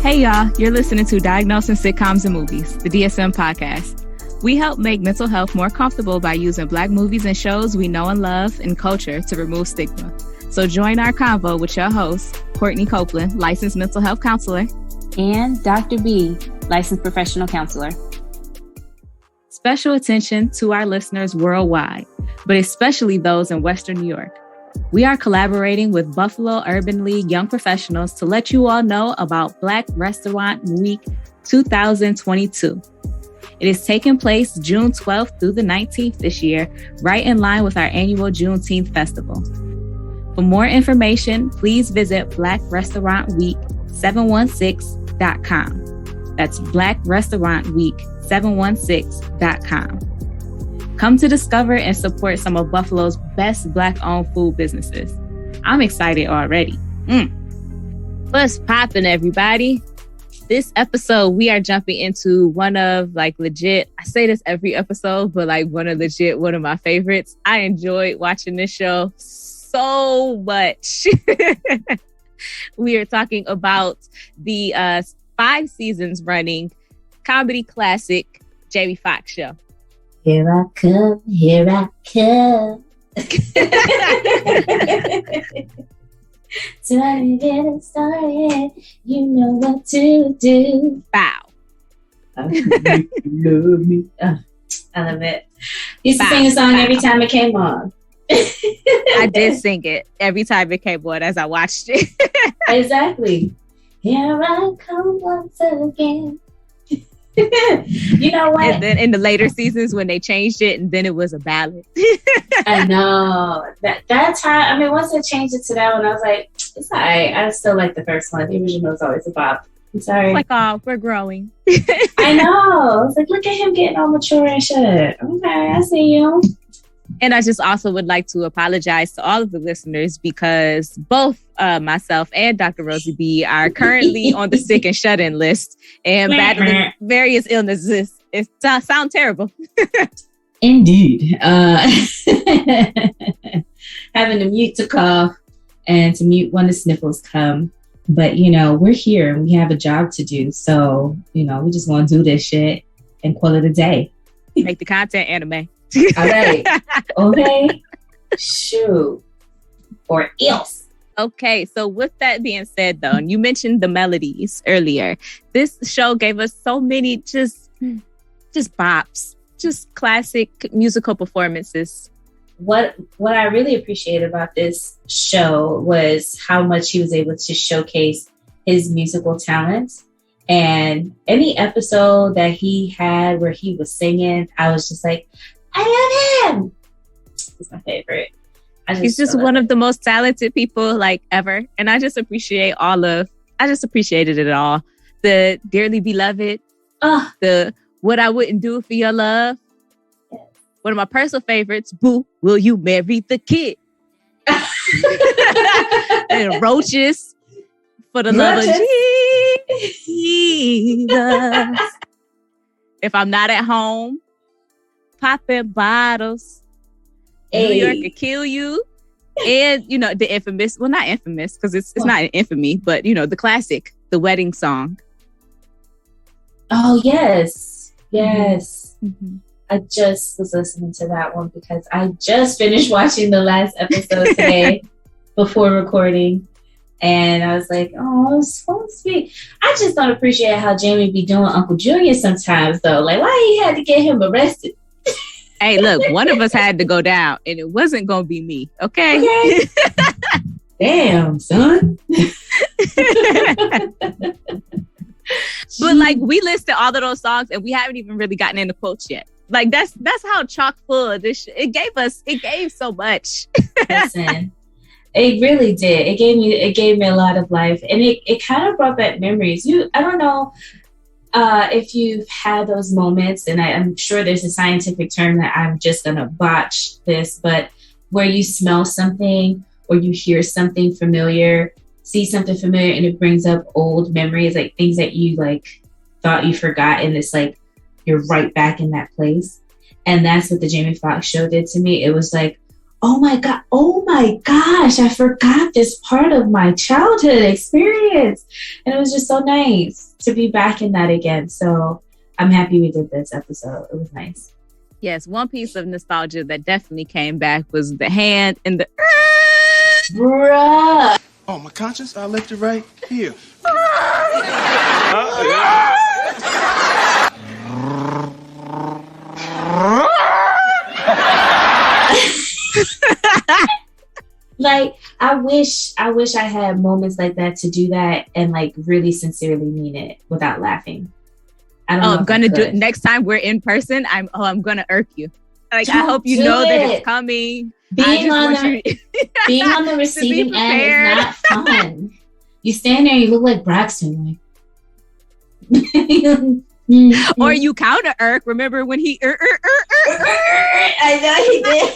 Hey y'all, you're listening to Diagnosing Sitcoms and Movies, the DSM podcast. We help make mental health more comfortable by using Black movies and shows we know and love and culture to remove stigma. So join our convo with your host, Courtney Copeland, licensed mental health counselor, and Dr. B, licensed professional counselor. Special attention to our listeners worldwide, but especially those in Western New York. We are collaborating with Buffalo Urban League Young Professionals to let you all know about Black Restaurant Week 2022. It is taking place June 12th through the 19th this year, right in line with our annual Juneteenth festival. For more information, please visit blackrestaurantweek716.com. That's blackrestaurantweek716.com. Come to discover and support some of Buffalo's best Black-owned food businesses. I'm excited already. What's poppin', everybody? This episode, we are jumping into one of legit, I say this every episode, but one of my favorites. I enjoyed watching this show so much. We are talking about the 5 seasons running comedy classic Jamie Foxx show. Here I come, here I come. Time to get it started. You know what to do. Bow. Love me. Oh, I love it. Used to sing a song every time it came on. I did sing it every time it came on as I watched it. Exactly. Here I come once again. You know what? And then in the later seasons when they changed it, and then it was a ballad. I know. That time, once I changed it to that one, I was like, it's all right. I still like the first one. The original was always a bop. I'm sorry. Oh, we're growing. I know. I was like, look at him getting all mature and shit. Okay, I see you. And I just also would like to apologize to all of the listeners because both myself and Dr. Rosie B are currently on the sick and shut-in list and battling various illnesses. It sounds terrible. Indeed. Having to mute to cough and to mute when the sniffles come. But, we're here and we have a job to do. So, we just want to do this shit and call it a day. Make the content anime. All right. Okay. Shoot. Or else. Okay. So with that being said, though, and you mentioned the melodies earlier, this show gave us so many just bops, just classic musical performances. What I really appreciated about this show was how much he was able to showcase his musical talents. And any episode that he had where he was singing, I was just like, I love him. He's my favorite. He's just one of the most talented people ever. And I just appreciate I just appreciated it all. The Dearly Beloved, the What I Wouldn't Do For Your Love. Yes. One of my personal favorites, Boo, Will You Marry the Kid? And Roaches, For the Love of Jesus. If I'm Not at Home. Popping Bottles, New York Could Kill You, and the infamous, well, not infamous because it's not an infamy, but the classic, The Wedding Song. Oh yes. Mm-hmm. I just was listening to that one because I just finished watching the last episode today before recording, and I was like, oh, it's so sweet. I just don't appreciate how Jamie be doing Uncle Junior sometimes though. Why he had to get him arrested? Hey, look, one of us had to go down, and it wasn't going to be me, okay? Damn, son. But, we listed all of those songs, and we haven't even really gotten into quotes yet. That's how chock full of this it gave so much. Listen, it really did. It gave me a lot of life, and it kind of brought back memories. I don't know if you've had those moments, and I'm sure there's a scientific term that I'm just going to botch this, but where you smell something or you hear something familiar, see something familiar, and it brings up old memories, things that you thought you forgot, and it's you're right back in that place. And that's what the Jamie Foxx show did to me. It was oh my gosh, I forgot this part of my childhood experience. And it was just so nice to be back in that again. So I'm happy we did this episode. It was nice. Yes, one piece of nostalgia that definitely came back was the hand and the bruh. Oh, my conscience, I left it right here. Like, I wish I had moments like that to do that and like really sincerely mean it without laughing. I don't know. I'm gonna do it next time we're in person. I'm gonna irk you. Like, I hope you know that it's coming. Being on the receiving end is not fun. You stand there, you look like Braxton. Or you counter irk. Remember when he I know he did.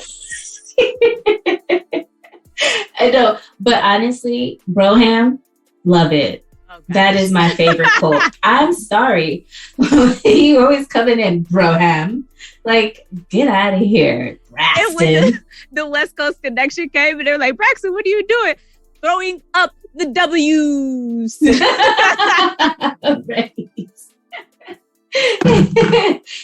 I know, but honestly, Broham, love it. Okay. That is my favorite quote. I'm sorry. You always coming in, Broham. Like, get out of here, Braxton. And when the West Coast connection came, and they were like, Braxton, what are you doing? Throwing up the W's. Right.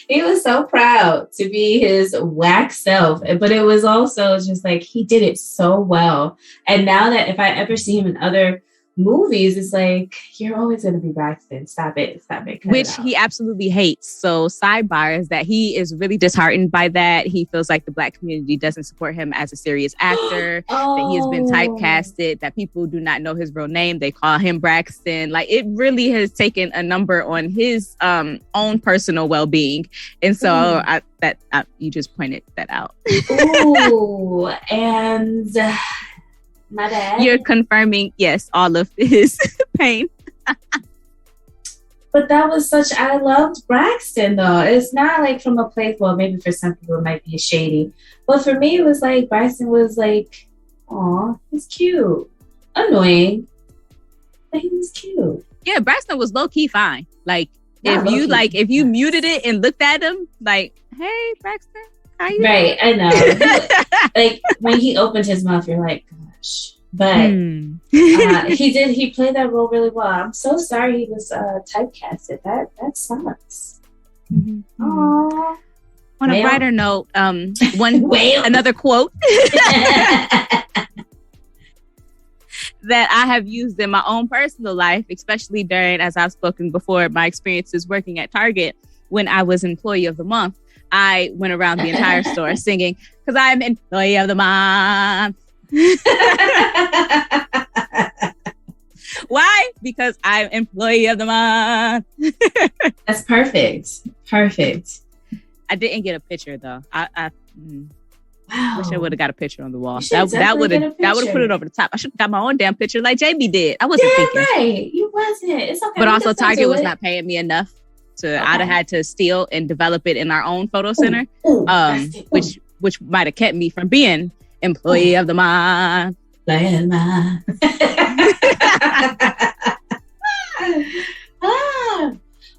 He was so proud to be his whack self, but it was also just like he did it so well. And now that if I ever see him in other movies, it's like, you're always going to be Braxton. Stop it. Which he absolutely hates. So sidebar is that he is really disheartened by that. He feels like the Black community doesn't support him as a serious actor, that he has been typecasted, that people do not know his real name. They call him Braxton. Like, it really has taken a number on his own personal well-being. And so you just pointed that out. Ooh, and... my bad. You're confirming, yes, all of his pain. But that was I loved Braxton though. It's not like from a place, well, maybe for some people it might be shady. But for me, it was like, Braxton was like, aw, he's cute. Annoying. But he was cute. Yeah, Braxton was low-key fine. Like, if you muted it and looked at him, like, hey, Braxton, how you doing? I know. Like, when he opened his mouth, you're like, but he played that role really well. I'm so sorry he was typecasted. That sucks. Mm-hmm. On a brighter note, another quote that I have used in my own personal life, especially during, as I've spoken before, my experiences working at Target when I was Employee of the Month. I went around the entire store singing, because I'm Employee of the Month. Why? Because I'm Employee of the Month. That's perfect. I didn't get a picture though. I wow. Wish I would have got a picture on the wall. That would have put it over the top. I should have got my own damn picture like Jamie did. I wasn't thinking. Right. You wasn't. It's okay. But also Target was not paying me enough to. I'd have had to steal and develop it in our own photo center, which might have kept me from being Employee of the Month.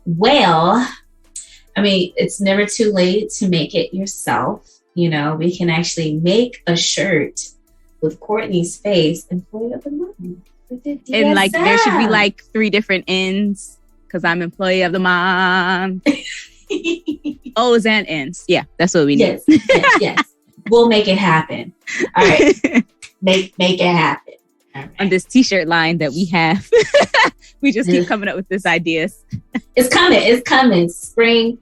Well, I mean, it's never too late to make it yourself. You know, we can actually make a shirt with Courtney's face, Employee of the Month. And like, there should be like 3 different ends, because I'm Employee of the Month. O's and N's. Yeah, that's what we need. Yes. We'll make it happen. All right. Make it happen. Right. On this t-shirt line that we have. We just keep coming up with these ideas. It's coming. Spring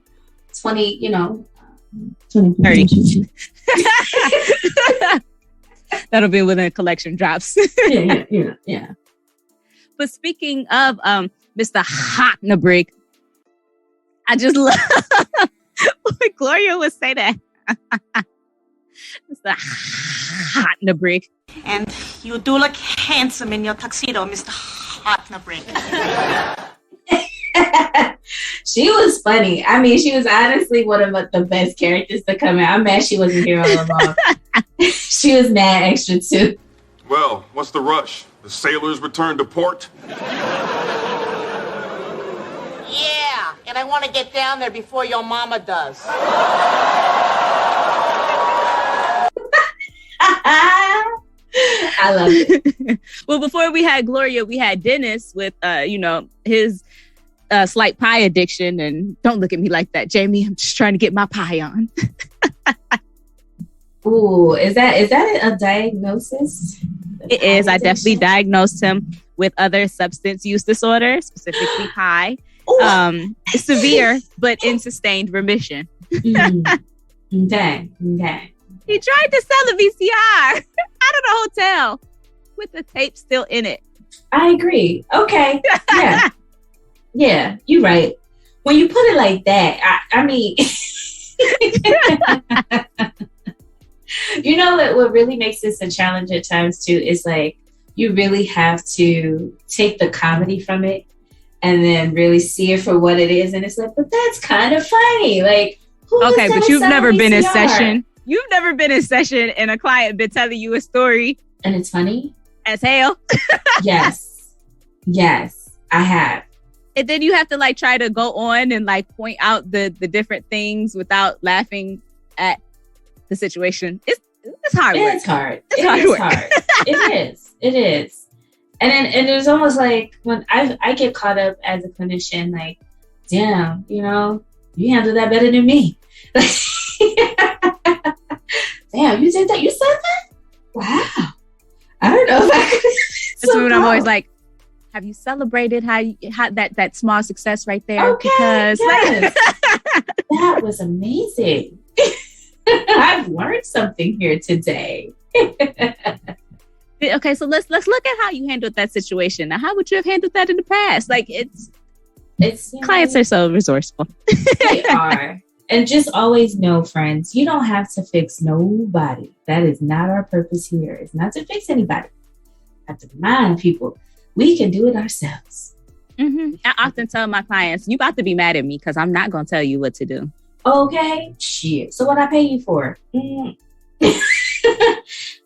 2030. That'll be when the collection drops. Yeah. But speaking of Mr. Hotnabrig, I just love when Gloria would say that. Mr. Hotnabrig. And you do look handsome in your tuxedo, Mr. Hotnabrig. She was funny. I mean, she was honestly one of the best characters to come out. I'm mad she wasn't here all along. She was mad extra too. Well, what's the rush? The sailors return to port? Yeah, and I want to get down there before your mama does. I love it. Well, before we had Gloria, we had Dennis with, his slight pie addiction. And don't look at me like that, Jamie. I'm just trying to get my pie on. Ooh, is that a diagnosis? It is. I definitely diagnosed him with other substance use disorder, specifically pie. Severe, but in sustained remission. Okay. He tried to sell a VCR out of the hotel with the tape still in it. I agree. Okay. Yeah. Yeah, you're right. When you put it like that, I mean, you know what really makes this a challenge at times too is like you really have to take the comedy from it and then really see it for what it is. And it's like, but that's kind of funny. Like, okay, but you've never been in session. You've never been in session and a client been telling you a story. And it's funny? As hell. Yes, I have. And then you have to like try to go on and like point out the different things without laughing at the situation. It's hard work. It's hard. It is. And there's almost like when I get caught up as a clinician, like, damn, you handle that better than me. Damn, you did that? You said that? Wow. I don't know if I could. That's when I'm always like, have you celebrated how that small success right there? Okay, because yes. That was amazing. I've learned something here today. Okay, so let's look at how you handled that situation. Now, how would you have handled that in the past? Like it's clients are so resourceful. They are. And just always know, friends, you don't have to fix nobody. That is not our purpose here. It's not to fix anybody. I have to remind people we can do it ourselves. Mm-hmm. I often tell my clients, you about to be mad at me because I'm not going to tell you what to do. Okay. Shit. So what I pay you for?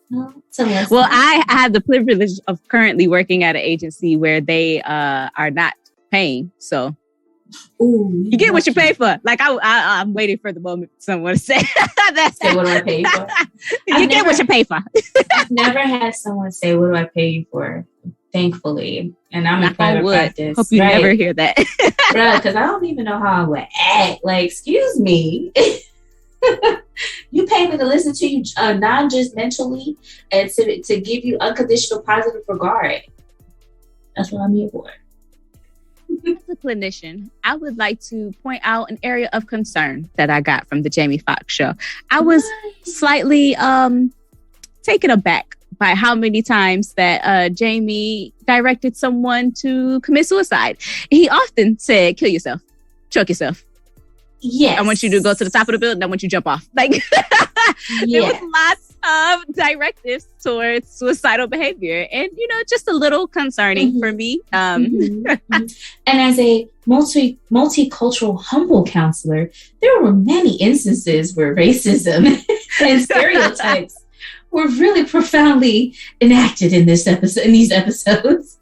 Well, I have the privilege of currently working at an agency where they are not paying. So you get what you pay for. Like I'm waiting for the moment someone to say that. Say what do I pay for? You get what you pay for. I've never had someone say, what do I pay you for? Thankfully. And I'm in private practice. Hope you never hear that. Bro, because I don't even know how I would act. Like, excuse me. You pay me to listen to you non-judgmentally and to give you unconditional positive regard. That's what I'm here for. As a clinician, I would like to point out an area of concern that I got from the Jamie Foxx show. I was slightly taken aback by how many times that Jamie directed someone to commit suicide. He often said, kill yourself, choke yourself. Yes. I want you to go to the top of the building. I want you to jump off. Like, there was lots of directives towards suicidal behavior. And, just a little concerning for me. And as a multicultural humble counselor, there were many instances where racism and stereotypes were really profoundly enacted in these episodes.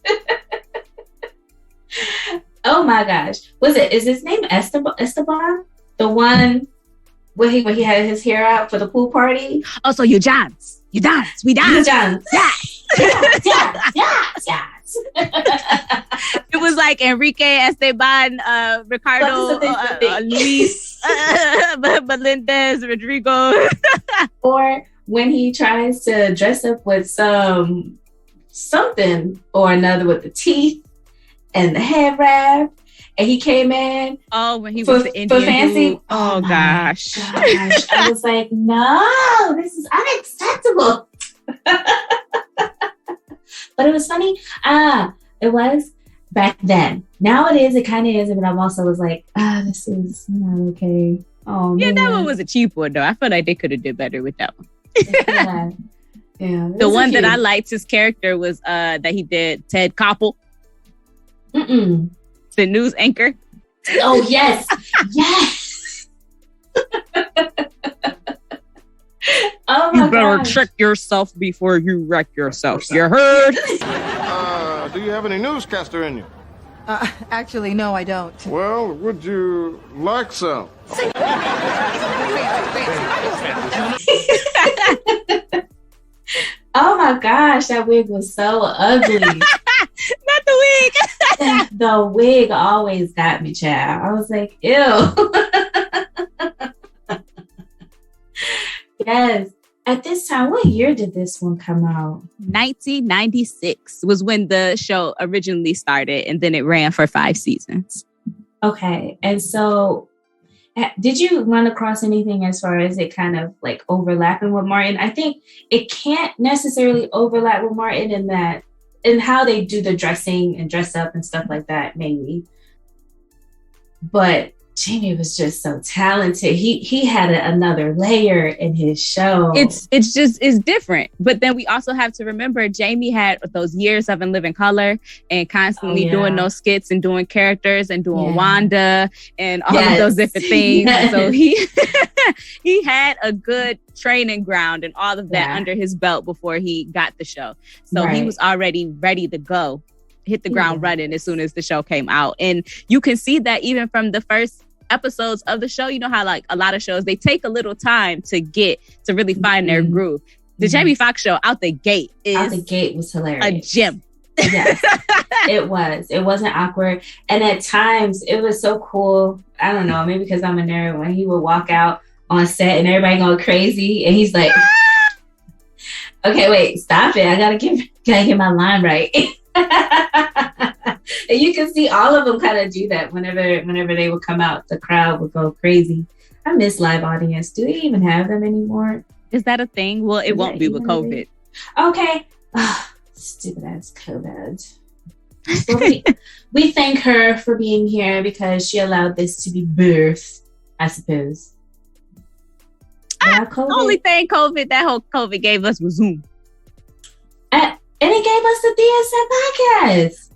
Oh my gosh. Is his name Esteban? The one where he had his hair out for the pool party? Oh, so you dance. We dance. You dance. Yes. Yes. It was like Enrique Esteban, Ricardo, Luis, Melendez, Rodrigo. Or when he tries to dress up with something or another with the teeth and the head wrap, and he came in. Oh, when he was the Indian fancy. Dude. Oh gosh. I was like, no, this is unacceptable. But it was funny. It was back then. Now it kind of is, but I'm also was like, this is not okay. Oh, yeah, man. that one was a cheap one though. I feel like they could have did better with that one. Yeah. The one that I liked his character was that he did Ted Koppel. The news anchor. Oh yes. Yes. Oh my You better gosh. check yourself before you wreck yourself. You heard? Do you have any newscaster in you? Actually, no, I don't. Well, would you like some? Oh my gosh, that wig was so ugly. Not the wig. The wig always got me, child. I was like, ew. Yes. At this time, what year did this one come out? 1996 was when the show originally started, and then it ran for 5 seasons. Okay. And so did you run across anything as far as it kind of like overlapping with Martin? I think it can't necessarily overlap with Martin in how they do the dressing and dress up and stuff like that, maybe. But Jamie was just so talented. He had another layer in his show. It's different. But then we also have to remember Jamie had those years of In Living Color and constantly doing those skits and doing characters and doing Wanda and all of those different things. Yes. So he had a good training ground and all of that under his belt before he got the show. So he was already ready to go, hit the ground running as soon as the show came out. And you can see that even from the first episodes of the show. You know how like a lot of shows, they take a little time to really find their groove. The Jamie Foxx show out the gate was hilarious. A gem. Yes, it was. It wasn't awkward. And at times it was so cool. I don't know, maybe because I'm a nerd, when he would walk out on set and everybody going crazy and he's like, okay, wait, stop it. I gotta get my line right. And you can see all of them kind of do that whenever they would come out, the crowd would go crazy. I miss live audience. Do they even have them anymore? Is that a thing? Well, it won't be with COVID. Okay. Oh, stupid ass COVID. Well, we thank her for being here because she allowed this to be birthed, I suppose. The only thing that whole COVID gave us was Zoom. And it gave us the DSM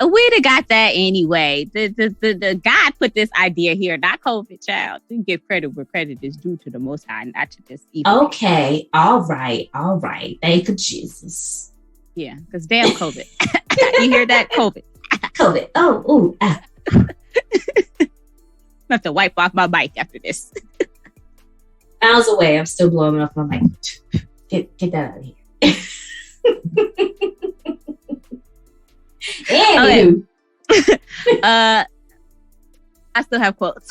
podcast. We'd have got that anyway. The God put this idea here, not COVID, child. You give credit where credit is due to the Most High, not to this evil. Okay, all right. Thank you, Jesus. Yeah, because damn COVID. You hear that? COVID. COVID. Oh, ooh. Ah. I have to wipe off my mic after this. Miles away, I'm still blowing off my mic. Get that out of here. Okay. I still have quotes.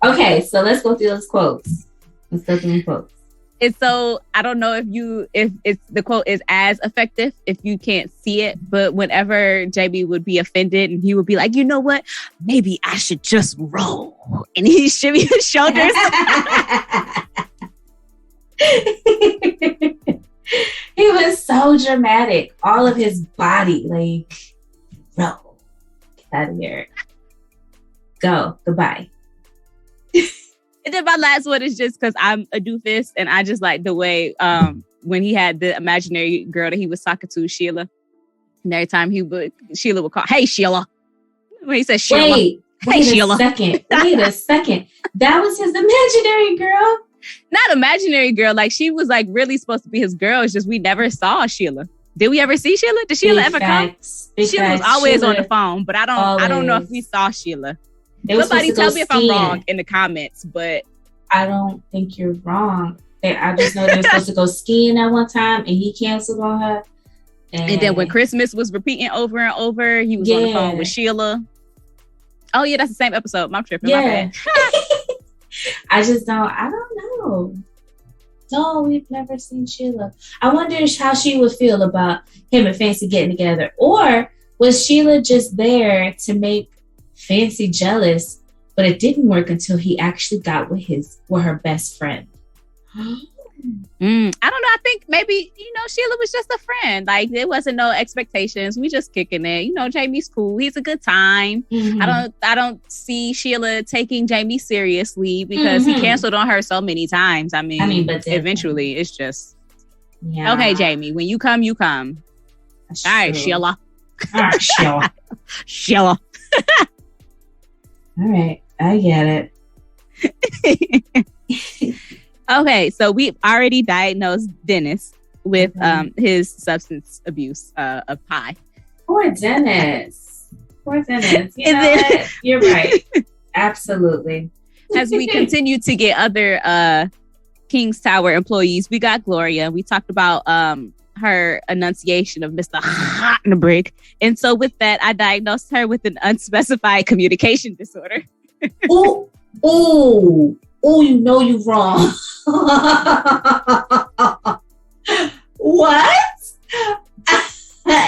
Okay, so let's go through those quotes. It's so I don't know if it's the quote is as effective if you can't see it, but whenever Jamie would be offended and he would be like, you know what, maybe I should just roll, and he shimmy his shoulders. He was so dramatic. All of his body, like, roll. Get out of here. Go. Goodbye. And then my last one is just because I'm a doofus and I just like the way when he had the imaginary girl that he was talking to, Sheila. And every time Sheila would call, hey, Sheila. When he said Sheila. Wait a second. That was his imaginary girl? Not imaginary girl. Like she was like really supposed to be his girl. It's just we never saw Sheila. Did we ever see Sheila? Did Sheila ever come? Sheila was always on the phone, but I don't know if we saw Sheila. Somebody tell me if I'm wrong in the comments, but I don't think you're wrong. I just know they were supposed to go skiing at one time and he canceled on her. And then when Christmas was repeating over and over, he was on the phone with Sheila. Oh yeah, that's the same episode. I'm tripping. My bad. I don't know. No, we've never seen Sheila. I wonder how she would feel about him and Fancy getting together. Or was Sheila just there to make Fancy jealous, but it didn't work until he actually got with her best friend? I don't know. I think maybe, Sheila was just a friend. Like there wasn't no expectations. We just kicking it. Jamie's cool. He's a good time. Mm-hmm. I don't see Sheila taking Jamie seriously because he canceled on her so many times. I mean but eventually it's just okay, Jamie, when you come, you come. That's all right, Sheila. All right, Sheila. Sheila. All right, I get it. Okay, so we've already diagnosed Dennis with his substance abuse of pie. Poor Dennis. You know what? You're right. Absolutely. As we continue to get other King's Tower employees, we got Gloria. We talked about her enunciation of Mr. Hottenbrick. And so with that, I diagnosed her with an unspecified communication disorder. Oh, you know you're wrong. What?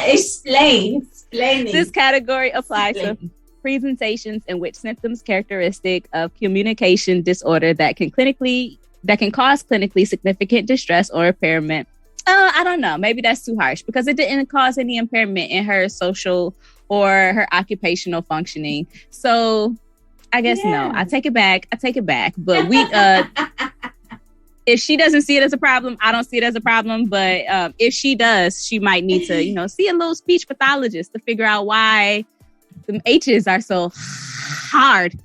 Explain. This category applies to presentations in which symptoms characteristic of communication disorder that can cause clinically significant distress or impairment. I don't know. Maybe that's too harsh because it didn't cause any impairment in her social or her occupational functioning. So I guess no. I take it back. But we, if she doesn't see it as a problem, I don't see it as a problem. But if she does, she might need to, see a little speech pathologist to figure out why the H's are so hard.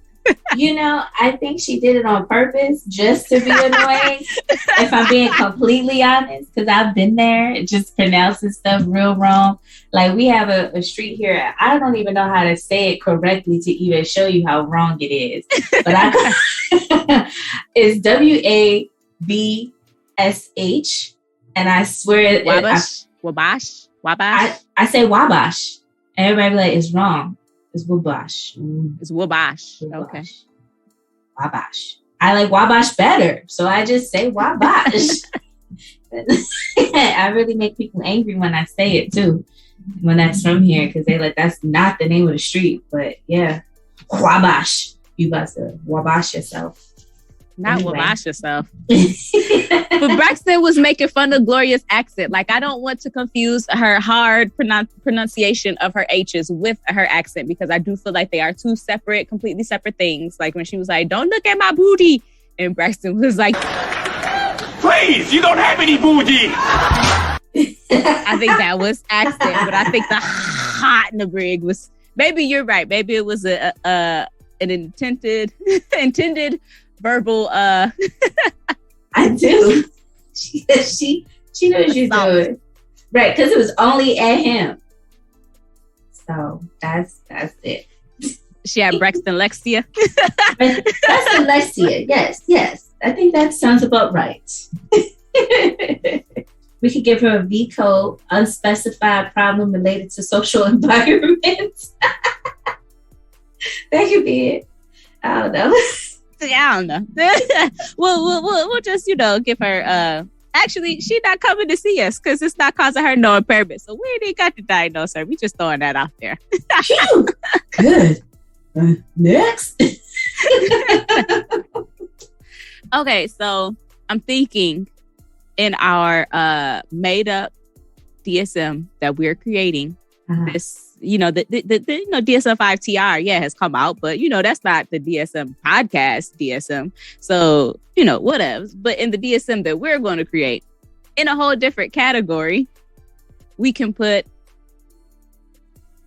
I think she did it on purpose just to be annoying. If I'm being completely honest, because I've been there, it just pronounces stuff real wrong. Like we have a street here. I don't even know how to say it correctly to even show you how wrong it is. But it's WABSH, and I swear Wabash. I say Wabash, and everybody be like, it's wrong. It's Wabash. It's Wabash. Okay. Wabash. I like Wabash better, so I just say Wabash. I really make people angry when I say it too, when that's from here, because they like, that's not the name of the street. But yeah, Wabash. You about to Wabash yourself. Not Wabash yourself. But Braxton was making fun of Gloria's accent. Like, I don't want to confuse her hard pronunciation of her H's with her accent, because I do feel like they are two completely separate things. Like when she was like, don't look at my booty. And Braxton was like, Please, you don't have any booty. I think that was accent, but I think the hot in the brig was, maybe you're right. Maybe it was an intended verbal I do. She knows she's doing right, because it was only at him. So that's it. She had Braxton Lexia. Braxton Lexia, yes. I think that sounds about right. We could give her a V code, unspecified problem related to social environments. That could be it. I don't know. I don't know. we'll just, give her, actually, she's not coming to see us because it's not causing her no impairment. So we ain't got to diagnose her. We just throwing that out there. Good. Next. Okay, so I'm thinking in our made up DSM that we're creating, this, the DSM-5 TR, has come out, but that's not the DSM podcast DSM. So, whatever. But in the DSM that we're going to create, in a whole different category, we can put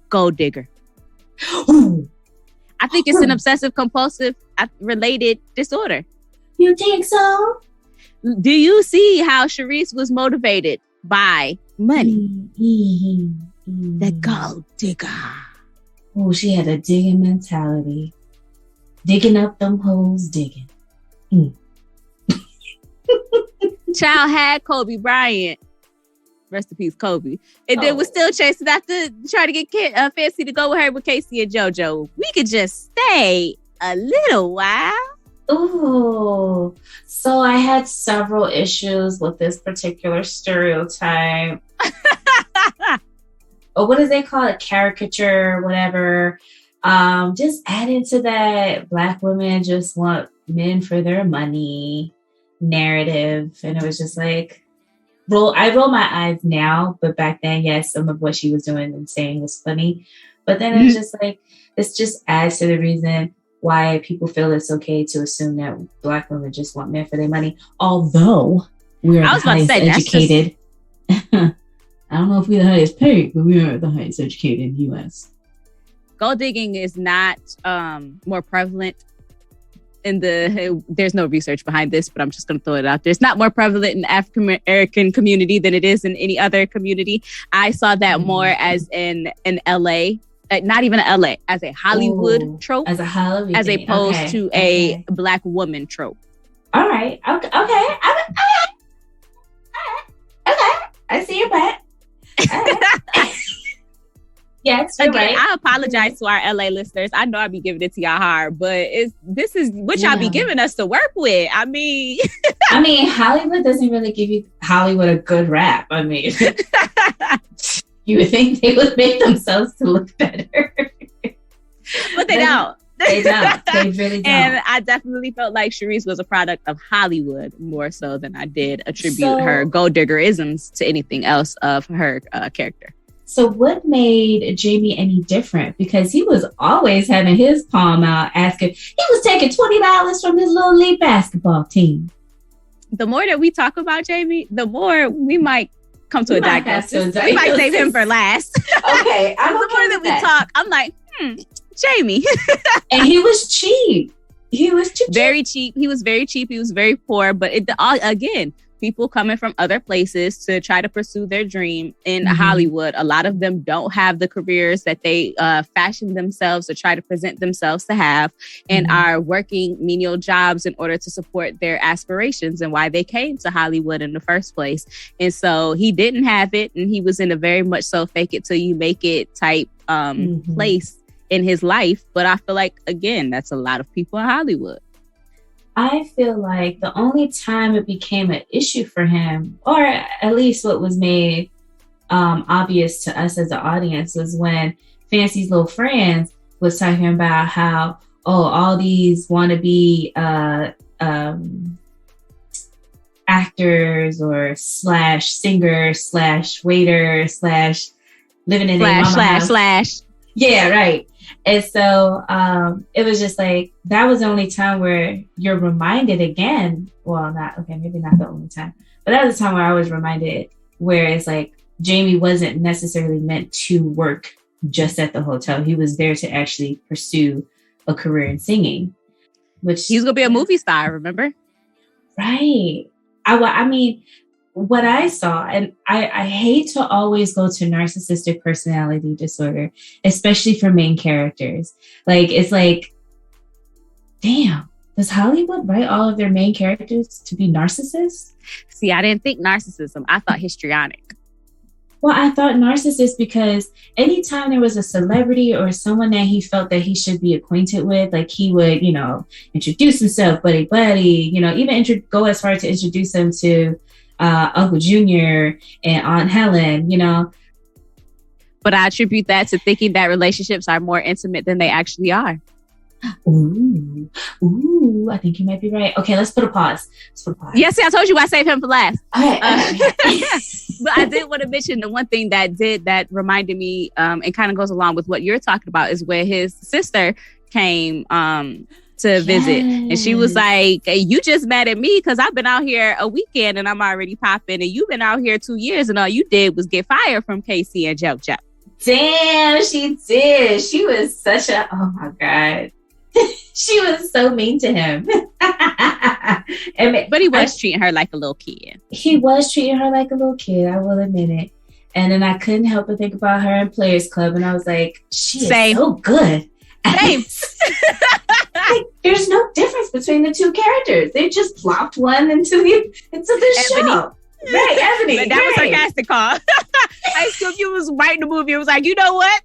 gold digger. Ooh. I think it's an obsessive compulsive related disorder. You think so? Do you see how Sharice was motivated by money? The gold digger. Oh, she had a digging mentality. Digging up them holes, digging. Child had Kobe Bryant. Rest in peace, Kobe. And then was still chasing after, trying to get Fancy to go with her with Casey and JoJo. We could just stay a little while. Oh, so I had several issues with this particular stereotype. Or what does they call it? Caricature, whatever. Just adding to that, Black women just want men for their money narrative. And it was just like, I roll my eyes now, but back then, yes, some of what she was doing and saying was funny. But then it's just like, this just adds to the reason why people feel it's okay to assume that Black women just want men for their money. Although we're the highest educated. I don't know if we're the highest paid, but we are the highest educated in the U.S. Gold digging is not more prevalent there's no research behind this, but I'm just going to throw it out there. It's not more prevalent in the African American community than it is in any other community. I saw that more as in LA, not even LA, as a Hollywood trope, as opposed to a Black woman trope. All right. Okay. I see your point. Yes, you're Again, right. I apologize to our LA listeners. I know I be giving it to y'all hard, but this is what y'all be giving us to work with. I mean, Hollywood doesn't really give you Hollywood a good rap. I mean, you would think they would make themselves to look better, but they don't. They don't. They really don't. And I definitely felt like Charisse was a product of Hollywood more so than I did attribute her gold digger-isms to anything else of her character. So what made Jamie any different? Because he was always having his palm out asking, he was taking $20 from his little league basketball team. The more that we talk about Jamie, the more we might come to a diagnosis. We might save him for last. Okay, I'm okay. The more that we talk, I'm like, Jamie. And he was cheap. Very cheap. He was very cheap. He was very poor. But again, people coming from other places to try to pursue their dream in Hollywood, a lot of them don't have the careers that they fashion themselves or try to present themselves to have, and are working menial jobs in order to support their aspirations and why they came to Hollywood in the first place. And so he didn't have it, and he was in a very much so fake it till you make it type place in his life. But I feel like, again, that's a lot of people in Hollywood. I feel like the only time it became an issue for him, or at least what was made obvious to us as an audience, was when Fancy's little friends was talking about how, all these wannabe actors or /singer /waiter living in their mama house. Yeah, right. And so it was just like, that was the only time where you're reminded again. Well, maybe not the only time, but that was the time where I was reminded where it's like, Jamie wasn't necessarily meant to work just at the hotel. He was there to actually pursue a career in singing. Which he's going to be a movie star, remember? Right. I mean, what I saw, and I hate to always go to narcissistic personality disorder, especially for main characters. Like, it's like, damn, does Hollywood write all of their main characters to be narcissists? See, I didn't think narcissism. I thought histrionic. Well, I thought narcissist because anytime there was a celebrity or someone that he felt that he should be acquainted with, like he would, introduce himself, buddy, even go as far to introduce him to Uncle Junior and Aunt Helen, But I attribute that to thinking that relationships are more intimate than they actually are. Ooh, I think you might be right. Okay, let's put a pause. Yes, I told you I saved him for last. Okay. But I did want to mention the one thing that reminded me, and kind of goes along with what you're talking about, is where his sister came to visit, and she was like, hey, you just mad at me because I've been out here a weekend and I'm already popping, and you've been out here 2 years and all you did was get fired from KC and JoJo. Damn, she did. She was such a, oh my God. She was so mean to him. But he was treating her like a little kid. He was treating her like a little kid, I will admit it. And then I couldn't help but think about her in Players Club, and I was like, she is so good. Same. Like, there's no difference between the two characters. They just plopped one into the show. Right, Ebony. But that was sarcastic, call. Ice Cube, you was writing the movie. It was like, you know what?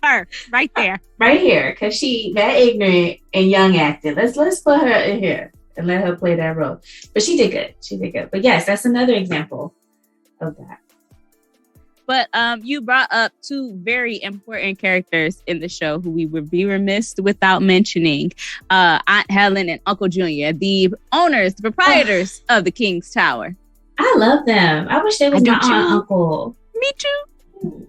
Her, right there. Right here, because she that ignorant and young acting. Let's put her in here and let her play that role. But she did good. But yes, that's another example of that. But you brought up two very important characters in the show who we would be remiss without mentioning. Aunt Helen and Uncle Junior, the owners, the proprietors of the King's Tower. I love them. I wish they was my aunt and uncle. Me too.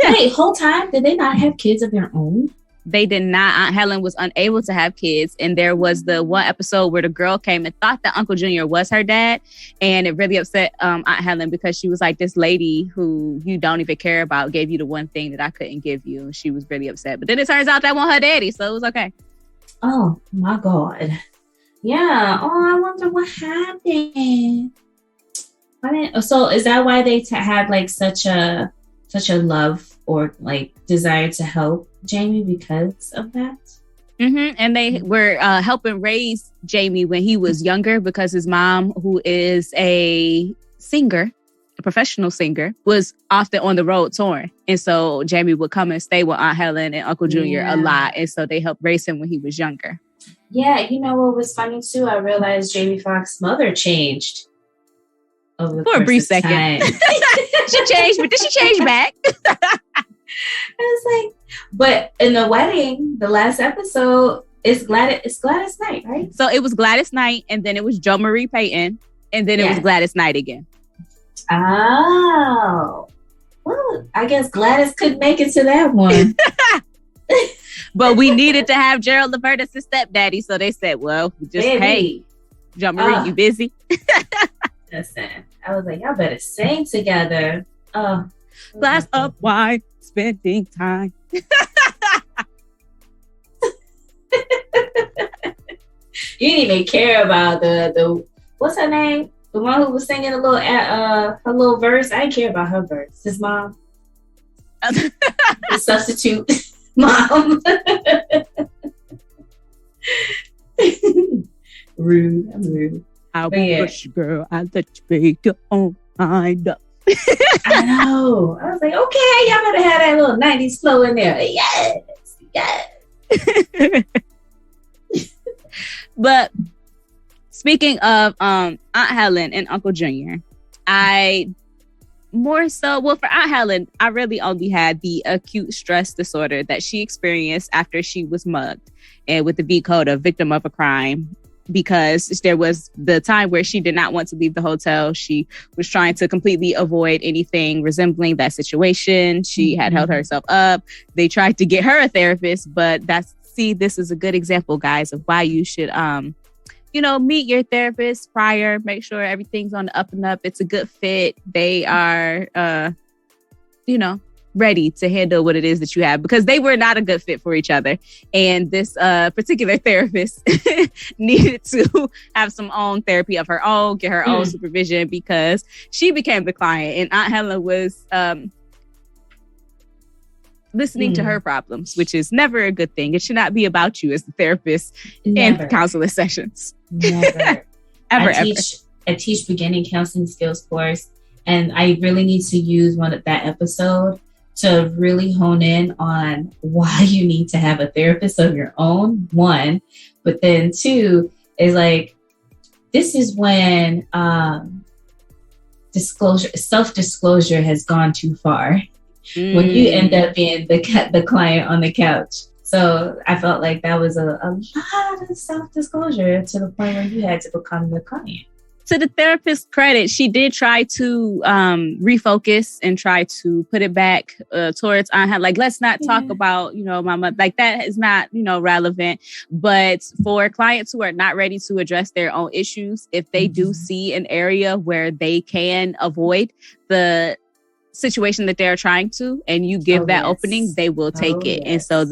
Wait, whole time, did they not have kids of their own? They did not. Aunt Helen was unable to have kids. And there was the one episode where the girl came and thought that Uncle Junior was her dad. And it really upset Aunt Helen because she was like, this lady who you don't even care about gave you the one thing that I couldn't give you. And she was really upset. But then it turns out that wasn't her daddy. So it was okay. Oh, my God. Yeah. Oh, I wonder what happened. So is that why they had like such a love or like desire to help Jamie because of that? Mm-hmm. And they were helping raise Jamie when he was younger because his mom, who is a singer, a professional singer, was often on the road touring. And so Jamie would come and stay with Aunt Helen and Uncle Junior a lot. And so they helped raise him when he was younger. Yeah, you know what was funny too? I realized Jamie Foxx's mother changed over the For a brief second. She changed, but did she change back? I was like, but in the wedding, the last episode, it's Gladys Knight, right? So it was Gladys Knight, and then it was Jo Marie Payton, and then it was Gladys Knight again. Oh. Well, I guess Gladys couldn't make it to that one. But we needed to have Gerald Levert as his stepdaddy, so they said, well, just, hey, Jo Marie, you busy? Listen, I was like, y'all better sing together. Glass up wine, spending time. You didn't even care about the what's her name? The one who was singing her little verse. I didn't care about her verse. His mom. The substitute mom. Rude. I'm rude. I will push you, girl. I let you make your own mind up. I know. I was like, okay, y'all better have that little 90s flow in there. Yes. But speaking of Aunt Helen and Uncle Junior, for Aunt Helen, I really only had the acute stress disorder that she experienced after she was mugged, and with the V code of victim of a crime, because there was the time where she did not want to leave the hotel. She was trying to completely avoid anything resembling that situation. She had held herself up. They tried to get her a therapist, but this is a good example, guys, of why you should, meet your therapist prior, make sure everything's on the up and up. It's a good fit. They are, ready to handle what it is that you have, because they were not a good fit for each other. And this particular therapist needed to have some own therapy of her own, get her own supervision, because she became the client and Aunt Helen was listening to her problems, which is never a good thing. It should not be about you as the therapist in counseling sessions. Never. I teach beginning counseling skills course, and I really need to use that episode to really hone in on why you need to have a therapist of your own, one. But then two is like, this is when self-disclosure has gone too far. When you end up being the client on the couch. So I felt like that was a lot of self-disclosure to the point where you had to become the client. To the therapist's credit, she did try to refocus and try to put it back towards Aunt Helen. Like, let's not talk about, my mother. Like, that is not, relevant. But for clients who are not ready to address their own issues, if they do see an area where they can avoid the situation that they're trying to, and you give opening, they will take it. And so as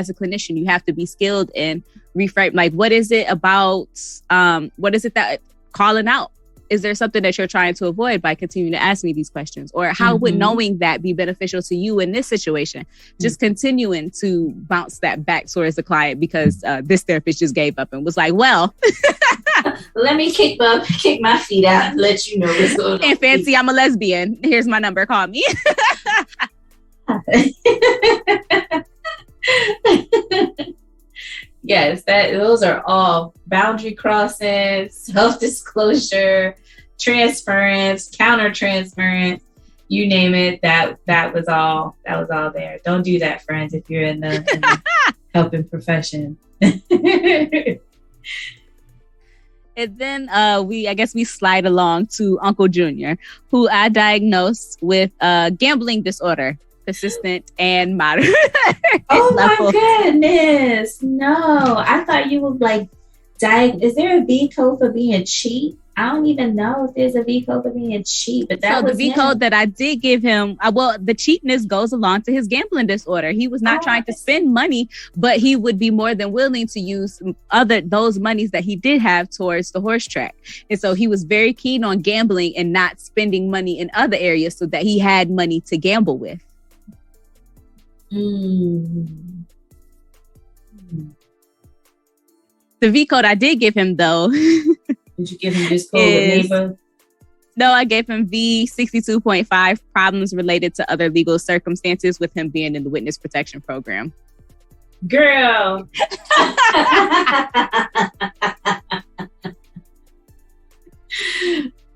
a clinician, you have to be skilled in reframe. Like, what is it about? What is it that calling out? Is there something that you're trying to avoid by continuing to ask me these questions? Or how would knowing that be beneficial to you in this situation? Just continuing to bounce that back towards the client, because this therapist just gave up and was like, well, let me kick my feet out and let you know what's going on. And fancy, I'm a lesbian. Here's my number. Call me. Yes, those are all boundary crossings, self-disclosure, transference, counter-transference, you name it. That was all there. Don't do that, friends, if you're in the helping profession. And then we slide along to Uncle Junior, who I diagnosed with gambling disorder, persistent and moderate. Oh my goodness. No, I thought you would is there a V code for being cheap? I don't even know if there's a V code for being cheap, but that was the V code that I did give him. The cheapness goes along to his gambling disorder. He was not trying to spend money, but he would be more than willing to use those monies that he did have towards the horse track. And so he was very keen on gambling and not spending money in other areas so that he had money to gamble with. The V code I did give him, though. Did you give him this code with neighbor? No, I gave him V 62.5 problems related to other legal circumstances with him being in the witness protection program. Girl.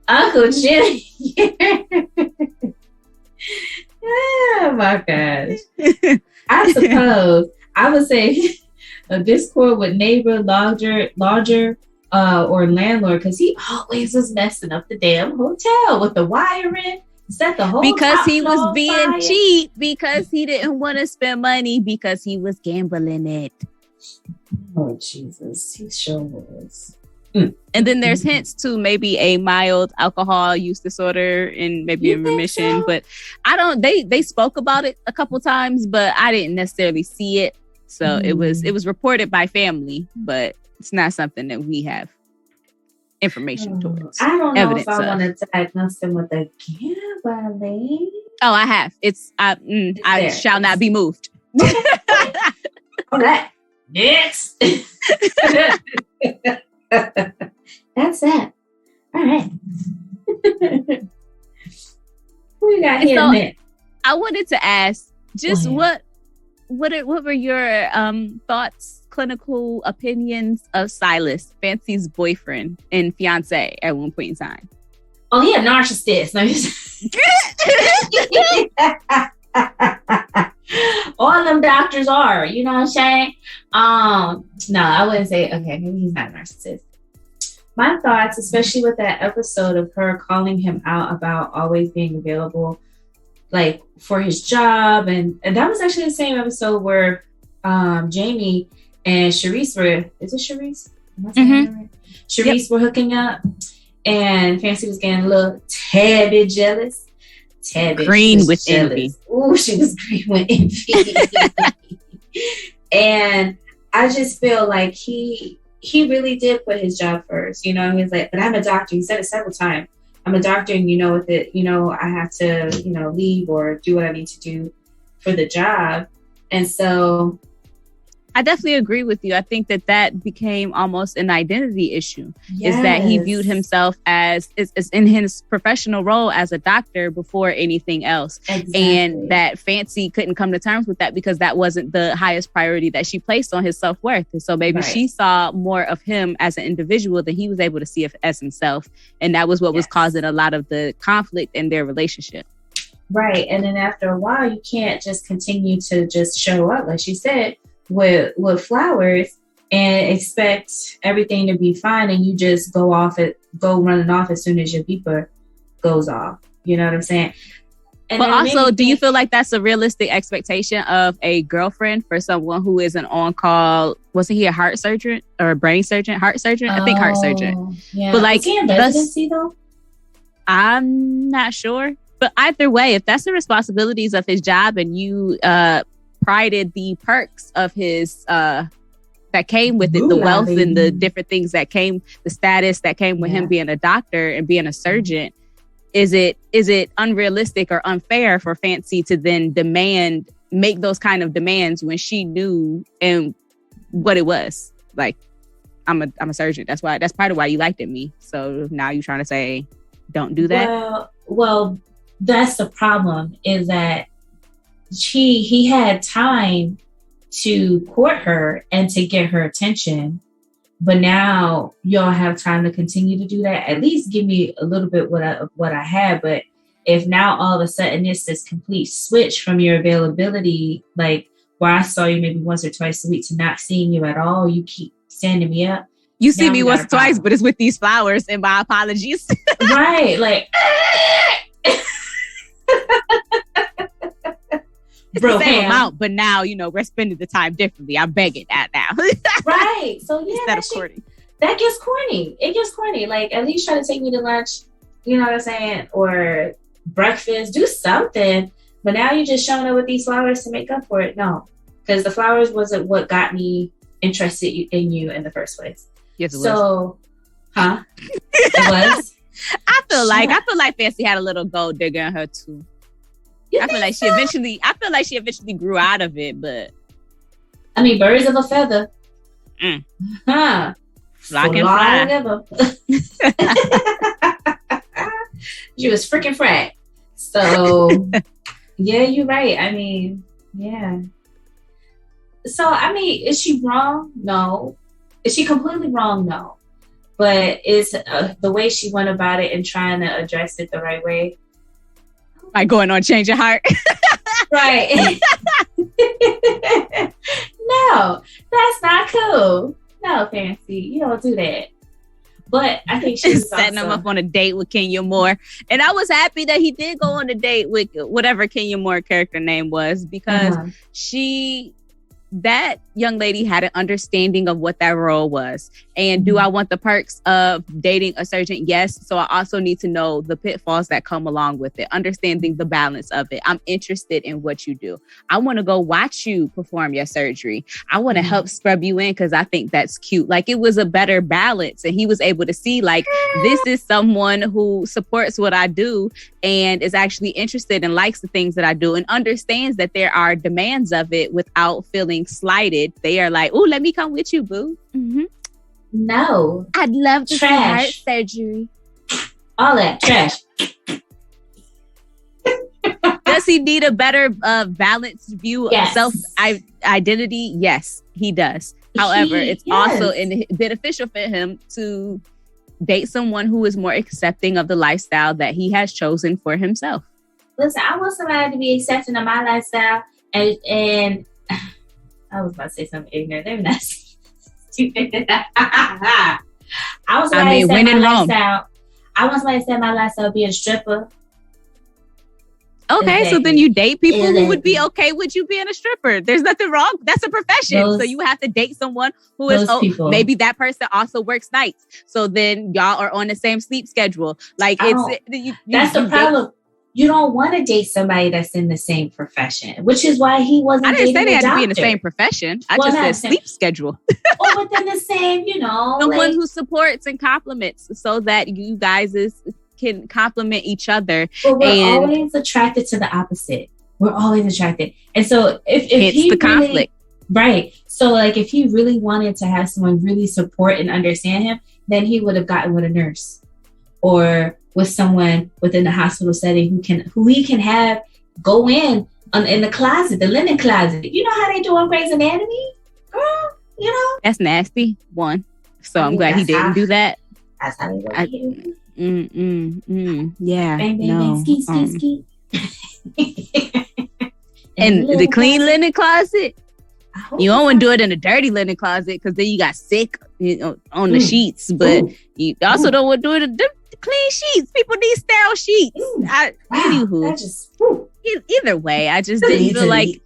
Uncle Jimmy. Oh my gosh. I suppose I would say a discord with neighbor, lodger, or landlord, because he always was messing up the damn hotel with the wiring. Set the whole because he was on being fire. cheap, because he didn't want to spend money, because he was gambling it. Oh Jesus, he sure was. And then there's hints to maybe a mild alcohol use disorder and maybe in remission. So? But I don't. They spoke about it a couple times, but I didn't necessarily see it. So it was reported by family, but it's not something that we have information towards. I don't know if I of. want to diagnose him with a gambling. Oh, I have. It's I shall not be moved. All right, next. That's that. All right. Who you got here? So, I wanted to ask, just what were your thoughts, clinical opinions of Silas, Fancy's boyfriend and fiance at one point in time? Oh, he a narcissist. All them doctors are, you know what I'm saying? No, I wouldn't say, okay, maybe he's not a narcissist. My thoughts, especially with that episode of her calling him out about always being available, like for his job. And that was actually the same episode where Jamie and Sharice were, is it Sharice? Am I saying that right? Sharice were hooking up, and Fancy was getting a little tad bit jealous. Green with envy. Ooh, she was green with envy. And I just feel like he really did put his job first. You know, he was like, but I'm a doctor. He said it several times. I'm a doctor, and with it, I have to, leave or do what I need to do for the job. And so I definitely agree with you. I think that became almost an identity issue. Yes. Is that he viewed himself as in his professional role as a doctor before anything else. Exactly. And that Fancy couldn't come to terms with that because that wasn't the highest priority that she placed on his self-worth. And so maybe she saw more of him as an individual than he was able to see as himself. And that was what was causing a lot of the conflict in their relationship. Right. And then after a while, you can't just continue to just show up, like she said, with flowers and expect everything to be fine, and you just go running off as soon as your beeper goes off. You know what I'm saying? And but also, do you feel like that's a realistic expectation of a girlfriend for someone who is an on-call? Wasn't he a heart surgeon or a brain surgeon? Heart surgeon? I think heart surgeon. Yeah. But like, was he in residency though? I'm not sure. But either way, if that's the responsibilities of his job and you prided the perks of his that came with it, the wealth and the different things that came, the status that came with him being a doctor and being a surgeon, is it unrealistic or unfair for Fancy to then make those kind of demands when she knew and what it was? Like, I'm a surgeon. That's part of why you liked me. So now you're trying to say don't do that? Well, that's the problem, is that he had time to court her and to get her attention, but now y'all have time to continue to do that. At least give me a little bit what I had. But if now all of a sudden it's this complete switch from your availability, like where I saw you maybe once or twice a week, to not seeing you at all, you keep standing me up. You see me once or twice, but it's with these flowers, and my apologies. Right, like. It's the same amount, but now, we're spending the time differently. I'm begging that now. Right. So, yeah. Instead of corny. That gets corny. It gets corny. Like, at least try to take me to lunch, you know what I'm saying? Or breakfast. Do something. But now you're just showing up with these flowers to make up for it. No. Because the flowers wasn't what got me interested in you in the first place. Yes, it was. So, it was? I feel like Fancy had a little gold digger in her, too. I feel like she eventually grew out of it, but I mean, birds of a feather. Flock and fly. She was freaking frat. So, yeah, you're right. I mean, yeah. So, I mean, is she wrong? No. Is she completely wrong? No. But is the way she went about it and trying to address it the right way? Like going on Change Your Heart? Right. No, that's not cool. No, Fancy. You don't do that. But I think she's setting him up on a date with Kenya Moore. And I was happy that he did go on a date with whatever Kenya Moore character name was, because that young lady had an understanding of what that role was. And do I want the perks of dating a surgeon? Yes. So I also need to know the pitfalls that come along with it, understanding the balance of it. I'm interested in what you do. I want to go watch you perform your surgery. I want to help scrub you in because I think that's cute. Like, it was a better balance. And he was able to see, like, this is someone who supports what I do and is actually interested and likes the things that I do and understands that there are demands of it without feeling slighted. They are like, oh, let me come with you, boo. Mm-hmm. No. I'd love to see heart surgery. All that trash. Does he need a better balanced view of self-identity? Yes, he does. However, it's also beneficial for him to date someone who is more accepting of the lifestyle that he has chosen for himself. Listen, I want somebody to be accepting of my lifestyle, and I was about to say something ignorant. They're not stupid. I want somebody to accept my lifestyle. I want somebody to accept my lifestyle being a stripper. Okay, so then you date people who would be okay with you being a stripper. There's nothing wrong. That's a profession. So you have to date someone who is, maybe that person also works nights. So then y'all are on the same sleep schedule. Like, that's the problem. You don't want to date somebody that's in the same profession, which is why he wasn't. I didn't say they had to be in the same profession. I just said sleep schedule. Or within the same, someone who supports and compliments, so that you guys can complement each other. But we're always attracted to the opposite. We're always attracted, and so if he the conflict, right? So, like, if he really wanted to have someone really support and understand him, then he would have gotten with a nurse or with someone within the hospital setting who he can have go in the closet, the linen closet. You know how they do on Grey's Anatomy, girl. That's nasty. One. So I'm glad he didn't do that. That's how they do it. Yeah. Bang, bang, no. Bang, ski. And the clean linen closet. You don't want to do it in a dirty linen closet because then you got sick on the sheets. But you also don't want to do it in the clean sheets. People need sterile sheets. Either way, I just didn't feel like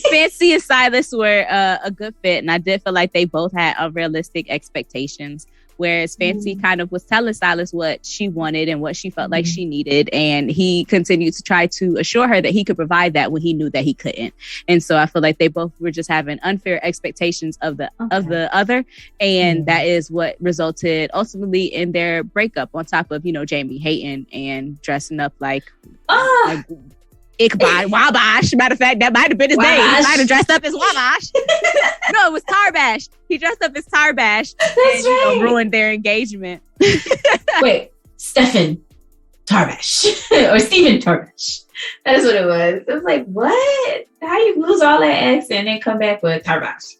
Fancy and Silas were a good fit. And I did feel like they both had unrealistic expectations. Whereas Fancy kind of was telling Silas what she wanted and what she felt like she needed. And he continued to try to assure her that he could provide that when he knew that he couldn't. And so I feel like they both were just having unfair expectations of the other. And that is what resulted ultimately in their breakup, on top of, Jamie hating and dressing up like Ichabod, Wabash. Matter of fact, that might have been his name. He might have dressed up as Wabash. No, it was Tarbash. He dressed up as Tarbash and ruined their engagement. Wait, Stephen Tarbash or Stephen Tarbash. That's what it was. It was like, what? How you lose all that accent and then come back with Tarbash?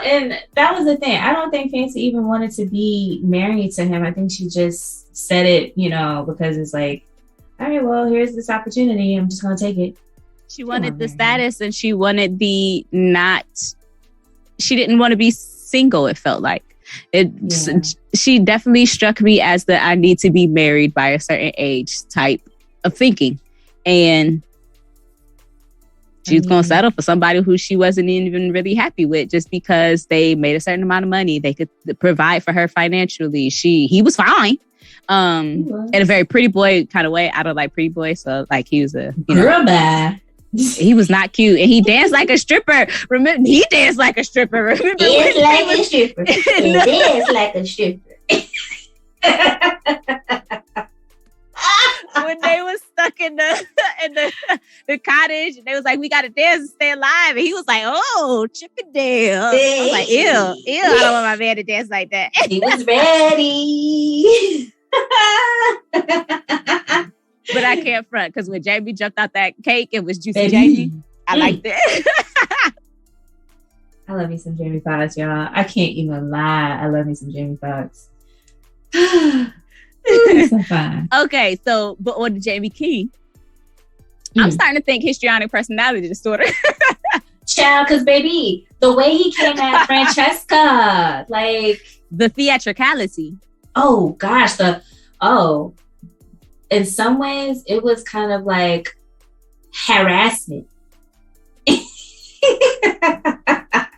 And that was the thing. I don't think Fancy even wanted to be married to him. I think she just said it, because it's like, all right, well, here's this opportunity. I'm just going to take it. She wanted the status, and she wanted she didn't want to be single, it felt like. She definitely struck me as the I need to be married by a certain age type of thinking. And she was going to settle for somebody who she wasn't even really happy with just because they made a certain amount of money. They could provide for her financially. He was fine. In a very pretty boy kind of way. I don't like pretty boys. So like he was girl bad. He was not cute. And he danced like a stripper. Remember, he danced like a stripper. Remember? It is like a stripper. When they was stuck in in the cottage. And they was like, we got to dance and stay alive. And he was like, oh, Chippendale. I was like, ew, I don't want my man to dance like that. He was ready. But I can't front because when Jamie jumped out that cake, it was Juicy Jamie. I liked it. I love me some Jamie Foxx, y'all. I can't even lie. I love me some Jamie Foxx. So fine. Okay, so but on the Jamie Key, I'm starting to think histrionic personality disorder. Child, because baby, the way he came at Francesca, like the theatricality. Oh gosh, in some ways it was kind of like harassment.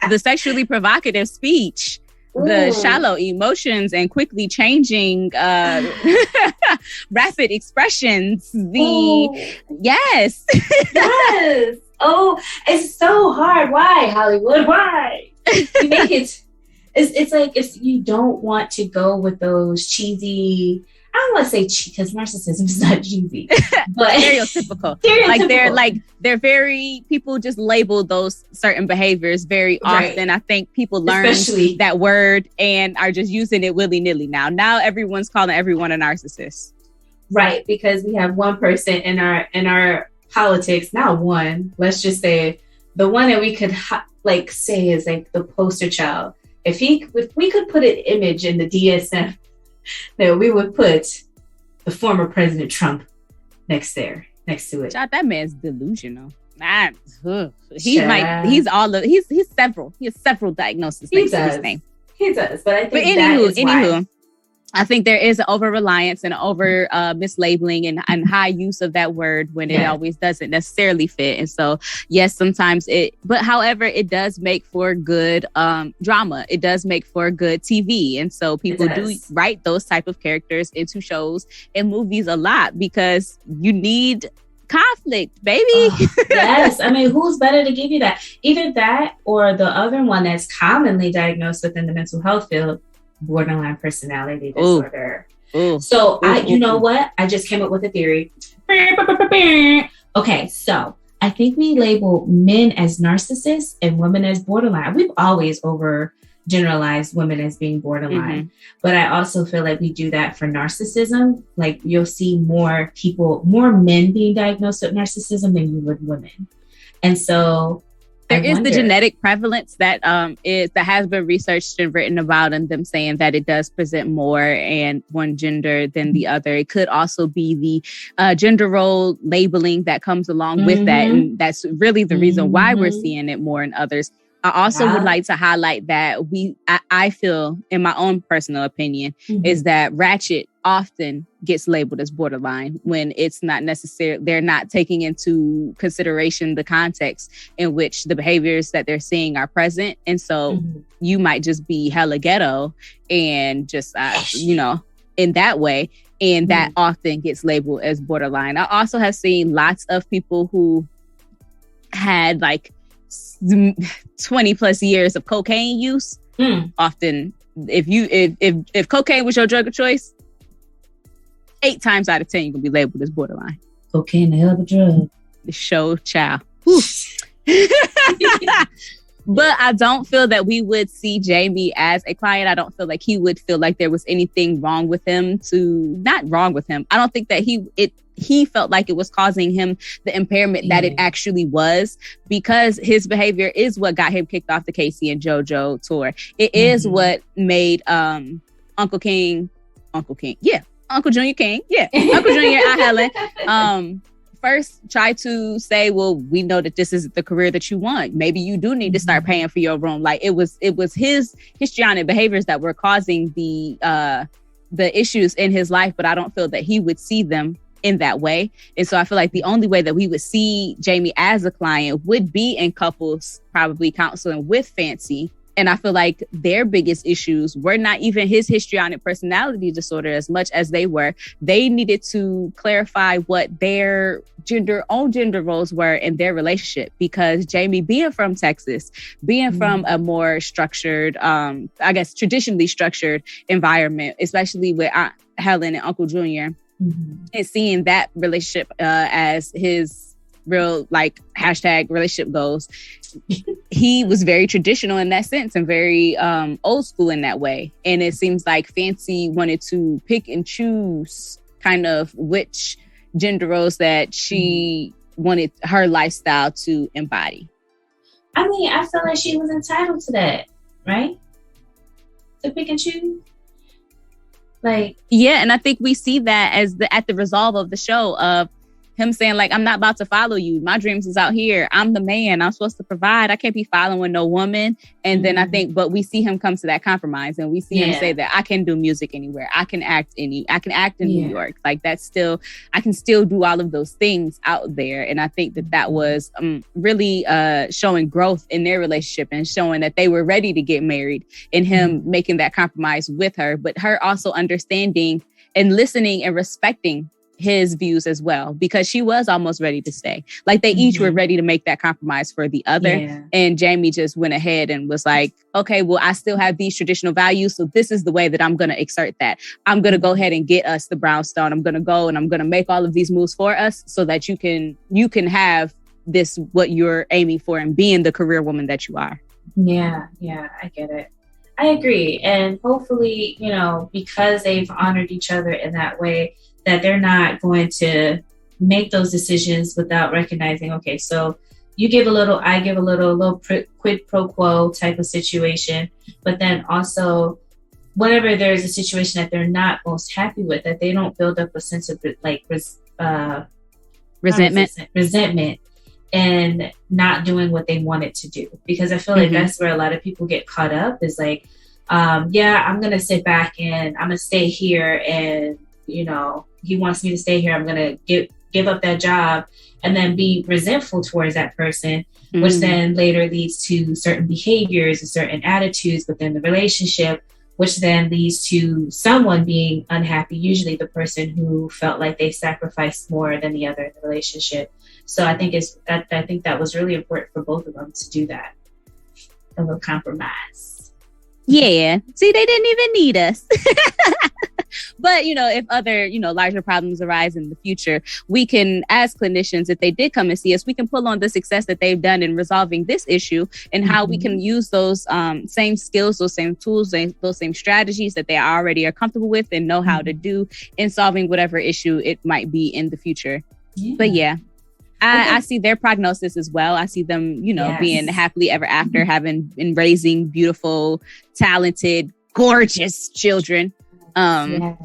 The sexually provocative speech, the shallow emotions and quickly changing rapid expressions. Yes. Yes. Oh, it's so hard. Why, Hollywood? Why? You make it. It's like if you don't want to go with those cheesy. I don't want to say cheesy because narcissism is not cheesy, but stereotypical. They're very, people just label those certain behaviors very often. I think people learn that word and are just using it willy-nilly now. Now everyone's calling everyone a narcissist. Right, because we have one person in our politics, not one, let's just say the one that we could say is like the poster child. If we could put an image in the DSM, that we would put the former President Trump next to it. God, that man's delusional. Man, he has several diagnoses. He does. But I think anywho, I think there is an over-reliance and over mislabeling and high use of that word when it always doesn't necessarily fit. And so, yes, sometimes however, it does make for good drama. It does make for good TV. And so people do write those type of characters into shows and movies a lot because you need conflict, baby. Yes. I mean, who's better to give you that? Either that or the other one that's commonly diagnosed within the mental health field, borderline personality disorder. So you know what? I just came up with a theory. Okay, so I think we label men as narcissists and women as borderline. We've always overgeneralized women as being borderline, but I also feel like we do that for narcissism. Like you'll see more men being diagnosed with narcissism than you would women. And so there is the genetic prevalence that has been researched and written about, and them saying that it does present more in one gender than the other. It could also be the gender role labeling that comes along with that, and that's really the reason why we're seeing it more in others. I also would like to highlight that I feel, in my own personal opinion, is that Ratchet often gets labeled as borderline when it's not necessary. They're not taking into consideration the context in which the behaviors that they're seeing are present. And so you might just be hella ghetto and just, in that way. And that often gets labeled as borderline. I also have seen lots of people who had 20 plus years of cocaine use. Often, if cocaine was your drug of choice, 8 times out of 10 you're gonna be labeled as borderline. Cocaine, the hell of a drug. The show child. But I don't feel that we would see Jamie as a client. I don't feel like he would feel like there was anything wrong with him not wrong with him. I don't think that he felt like it was causing him the impairment that it actually was, because his behavior is what got him kicked off the Casey and JoJo tour. It is what made Uncle Junior King, Uncle Junior, Helen, first try to say, well, we know that this isn't the career that you want. Maybe you do need to start paying for your room. Like it was his histrionic behaviors that were causing the issues in his life, but I don't feel that he would see them in that way. And so I feel like the only way that we would see Jamie as a client would be in couples, probably counseling with Fancy. And I feel like their biggest issues were not even his histrionic personality disorder as much as they needed to clarify what their gender roles were in their relationship. Because Jamie, being from Texas, being from a more structured, traditionally structured environment, especially with Aunt Helen and Uncle Junior, and seeing that relationship as his real like hashtag relationship goals. He was very traditional in that sense and very old school in that way. And it seems like Fancy wanted to pick and choose kind of which gender roles that she wanted her lifestyle to embody. I mean, I feel like she was entitled to that, right? To pick and choose. Like, yeah, and I think we see that as at the resolve of the show of him saying, like, I'm not about to follow you. My dreams is out here. I'm the man. I'm supposed to provide. I can't be following no woman. And then I think, but we see him come to that compromise, and we see him say that I can do music anywhere. I can act in New York. Like, that's still, I can still do all of those things out there. And I think that was really showing growth in their relationship and showing that they were ready to get married, and him making that compromise with her, but her also understanding and listening and respecting his views as well, because she was almost ready to stay. Like, they each were ready to make that compromise for the other. Yeah. And Jamie just went ahead and was like, okay, well, I still have these traditional values. So this is the way that I'm going to exert that. I'm going to go ahead and get us the brownstone. I'm going to go and I'm going to make all of these moves for us so that you can have this, what you're aiming for, and being the career woman that you are. Yeah, I get it. I agree. And hopefully, because they've honored each other in that way, that they're not going to make those decisions without recognizing, okay, so you give a little, I give a little quid pro quo type of situation. But then also, whenever there's a situation that they're not most happy with, that they don't build up a sense of resentment and not doing what they wanted to do. Because I feel like that's where a lot of people get caught up, is like, I'm going to sit back and I'm going to stay here, and he wants me to stay here. I'm going to give up that job, and then be resentful towards that person, which then later leads to certain behaviors and certain attitudes within the relationship, which then leads to someone being unhappy, usually the person who felt like they sacrificed more than the other in the relationship. So I think that was really important for both of them to do that. A little compromise. Yeah. See, they didn't even need us. But, if other, larger problems arise in the future, we can, as clinicians, if they did come and see us, we can pull on the success that they've done in resolving this issue, and how we can use those same skills, those same tools, those same strategies that they already are comfortable with and know how to do in solving whatever issue it might be in the future. Yeah. But yeah. I see their prognosis as well. I see them, being happily ever after, having been raising beautiful, talented, gorgeous children. I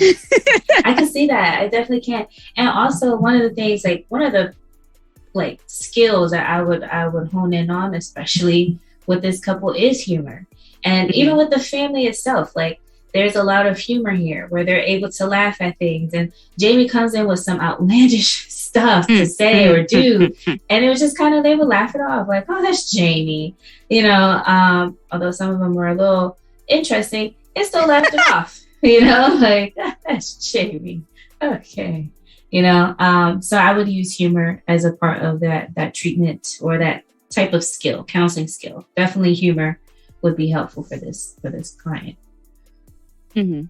can see that. I definitely can. And also, one of the things, one of the skills that I would hone in on, especially with this couple, is humor. And even with the family itself, there's a lot of humor here where they're able to laugh at things. And Jamie comes in with some outlandish stuff to say or do. And it was just kind of, they would laugh it off, like, oh, that's Jamie. Although some of them were a little interesting, it still laughed it off. That's Jamie. Okay. So I would use humor as a part of that treatment, or that type of skill, counseling skill. Definitely humor would be helpful for this client. Mm-hmm.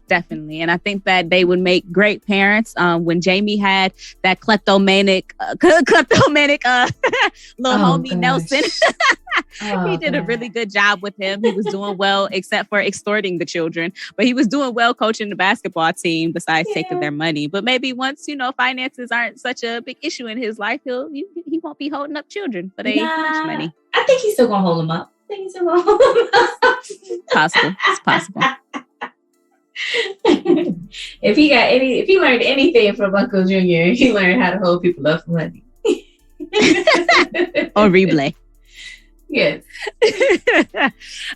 Definitely. And I think that they would make great parents. When Jamie had that kleptomanic little homie Nelson, he did a really good job with him. He was doing well, except for extorting the children. But he was doing well coaching the basketball team, besides taking their money. But maybe once, finances aren't such a big issue in his life, he won't be holding up children for their lunch money. I think he's still going to hold them up. Possible. It's possible. If he learned anything from Uncle Junior, he learned how to hold people up for money. On replay. Yes.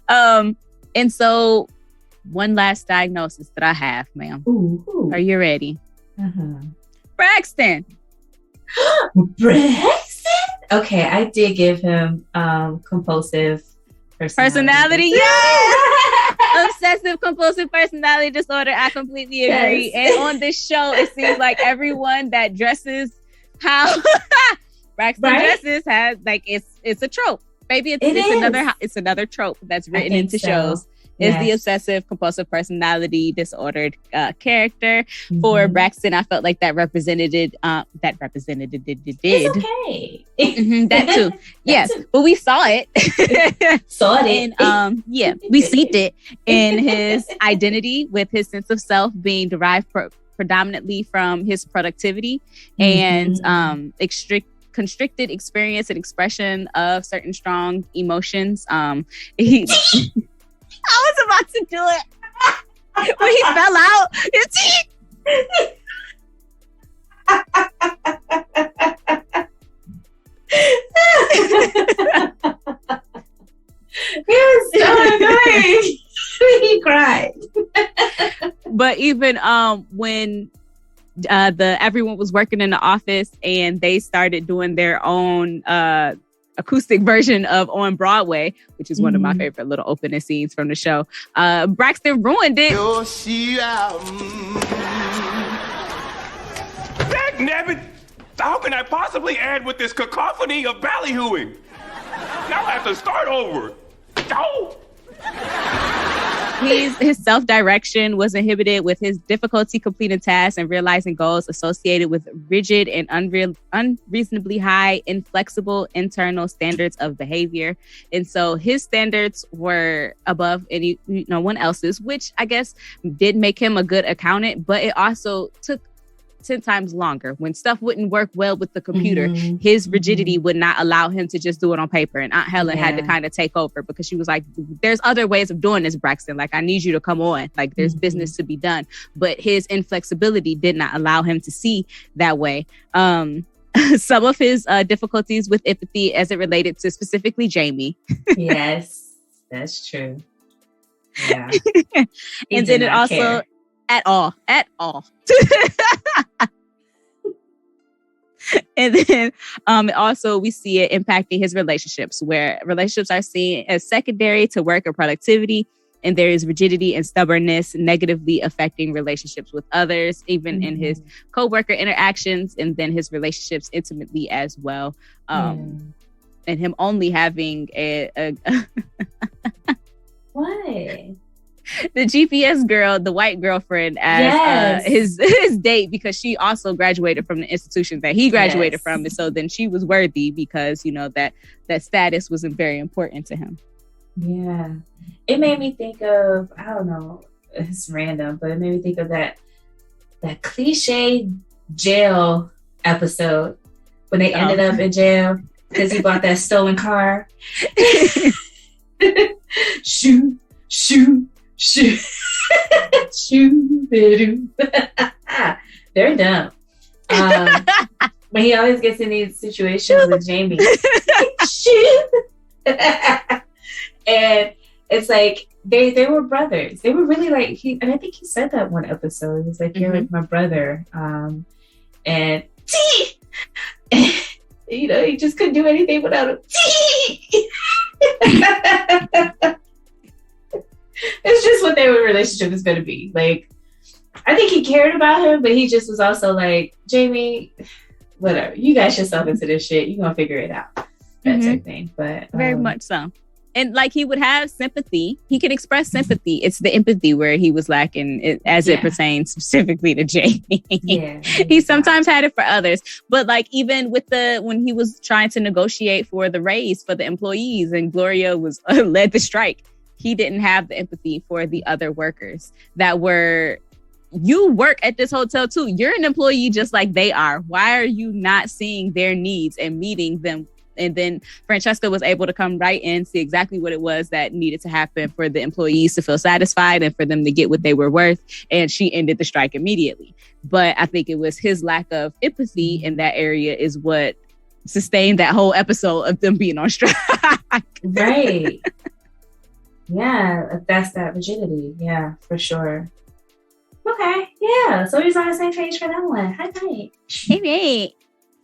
And so one last diagnosis that I have, ma'am. Ooh. Are you ready? Braxton. Braxton? Okay, I did give him compulsive personality. Yeah. Obsessive compulsive personality disorder. I completely agree. Yes. And on this show, it seems like everyone that dresses how Braxton dresses has, it's a trope. Maybe it's another trope that's written into shows. is the obsessive compulsive personality disordered character. For Braxton, I felt like that represented It's okay. that too. Yes, but we saw it. And we seen it in his identity, with his sense of self being derived predominantly from his productivity and constricted experience and expression of certain strong emotions. I was about to do it when he fell out. It was so annoying. He cried. But even when everyone was working in the office and they started doing their own acoustic version of On Broadway, which is one of my favorite little opening scenes from the show, Braxton ruined it. Dagnabbit! How can I possibly add with this cacophony of ballyhooing? Now I have to start over. Oh! His self-direction was inhibited, with his difficulty completing tasks and realizing goals associated with rigid and unreasonably high, inflexible internal standards of behavior. And so his standards were above no one else's, which I guess did make him a good accountant, but it also took 10 times longer. When stuff wouldn't work well with the computer, his rigidity would not allow him to just do it on paper. And Aunt Helen had to kind of take over, because she was like, there's other ways of doing this, Braxton. Like, I need you to come on. Like, there's business to be done. But his inflexibility did not allow him to see that way. Some of his difficulties with empathy as it related to specifically Jamie. Yes, that's true. Yeah. And then it also... care. At all. And then also we see it impacting his relationships, where relationships are seen as secondary to work or productivity, and there is rigidity and stubbornness negatively affecting relationships with others, even in his co-worker interactions, and then his relationships intimately as well. And him only having a what? The GPS girl, the white girlfriend, as his date, because she also graduated from the institution that he graduated from, and so then she was worthy, because that status was very important to him. Yeah, it made me think of, I don't know, it's random, but it made me think of that cliche jail episode when they ended up in jail because he bought that stolen car. Shoo. They're dumb. But he always gets in these situations with Jamie. And it's like they were brothers. They were really like, and I think he said that one episode. He was like, you're like my brother. And he just couldn't do anything without him. It's just what their relationship is going to be. Like, I think he cared about him, but he just was also like, Jamie, whatever. You got yourself into this shit. You're going to figure it out. That type thing. But very much so. And like, he would have sympathy. He could express sympathy. It's the empathy where he was lacking it pertains specifically to Jamie. He sometimes had it for others. But like, even with when he was trying to negotiate for the raise for the employees and Gloria was led the strike, he didn't have the empathy for the other workers that were, you work at this hotel too. You're an employee just like they are. Why are you not seeing their needs and meeting them? And then Francesca was able to come right in, see exactly what it was that needed to happen for the employees to feel satisfied and for them to get what they were worth. And she ended the strike immediately. But I think it was his lack of empathy in that area is what sustained that whole episode of them being on strike. Right. Yeah, that's that rigidity. Yeah, for sure. Okay, yeah. So he's on the same page for that one. Hi. Hey,